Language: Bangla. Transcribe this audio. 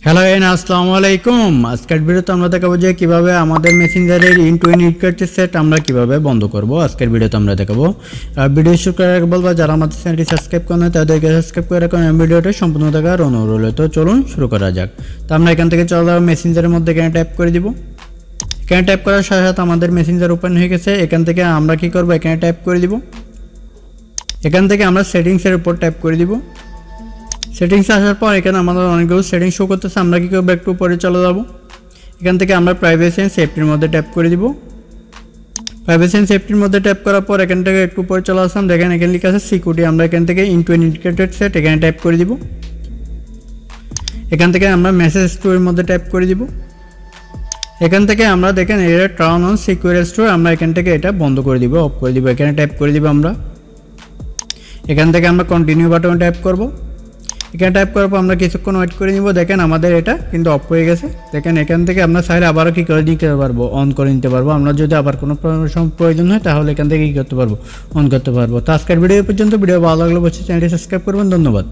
হ্যালো আসসালামু আলাইকুম। আজকের ভিডিওতে আমরা দেখাবো যে কিভাবে আমাদের মেসেঞ্জারের ইনটুইন ইনক্রিপ্টেড সেট আমরা কিভাবে বন্ধ করব। আজকের ভিডিওতে আমরা দেখাবো। ভিডিও শুরু করার আগে বলবো যারা আমাদের চ্যানেলটি সাবস্ক্রাইব করেন তাদেরকে সাবস্ক্রাইব করে রাখুন, ভিডিওটা সম্পূর্ণ দেখার অনুরোধ রইল। তো চলুন শুরু করা যাক। তো আমরা এখান থেকে চলে যাবো মেসেঞ্জারের মধ্যে, এখানে ট্যাপ করে দিব। এখানে ট্যাপ করার সাথে সাথে আমাদের মেসেঞ্জার ওপেন হয়ে গেছে। এখান থেকে আমরা কি করব, এখানে ট্যাপ করে দিব। এখান থেকে আমরা সেটিংসের উপর ট্যাপ করে দিব। সেটিংসে আসার পর এখানে আমাদের অনেকগুলো সেটিংস শো করতেছে। আমরা কী করবো, একটু পরে চলে যাব। এখান থেকে আমরা প্রাইভেসি অ্যান্ড সেফটির মধ্যে ট্যাপ করে দিব। প্রাইভেসি অ্যান্ড সেফটির মধ্যে ট্যাপ করার পর এখান থেকে একটু পরে চলে আসলাম। দেখেন এখানে লেখা আছে সিকিউরিটি। আমরা এখান থেকে ইনটুইন ইনক্রিপ্টেড সেট এখানে ট্যাপ করে দিব। এখান থেকে আমরা মেসেজ স্টোরের মধ্যে ট্যাপ করে দিব। এখান থেকে আমরা দেখেন এটা টার্ন অন সিকিউর স্টোর, আমরা এখান থেকে এটা বন্ধ করে দিব, অফ করে দিব। এখানে ট্যাপ করে দিব আমরা। এখান থেকে আমরা কন্টিনিউ বাটনে ট্যাপ করব। এখানে টাইপ করার পর আমরা কিছুক্ষণ ওয়েট করে নিব। দেখেন আমাদের এটা কিন্তু অফ হয়ে গেছে। দেখেন এখান থেকে আমরা চাইলে আবারও কী করে নিতে পারবো, অন করে নিতে পারবো। আমরা যদি আবার কোনো প্রয়োজন হয় তাহলে এখান থেকে কী করতে পারবো, অন করতে পারবো। তো আজকের ভিডিও পর্যন্ত। ভিডিও ভালো লাগলে অবশ্যই চ্যানেলটি সাবস্ক্রাইব করবেন। ধন্যবাদ।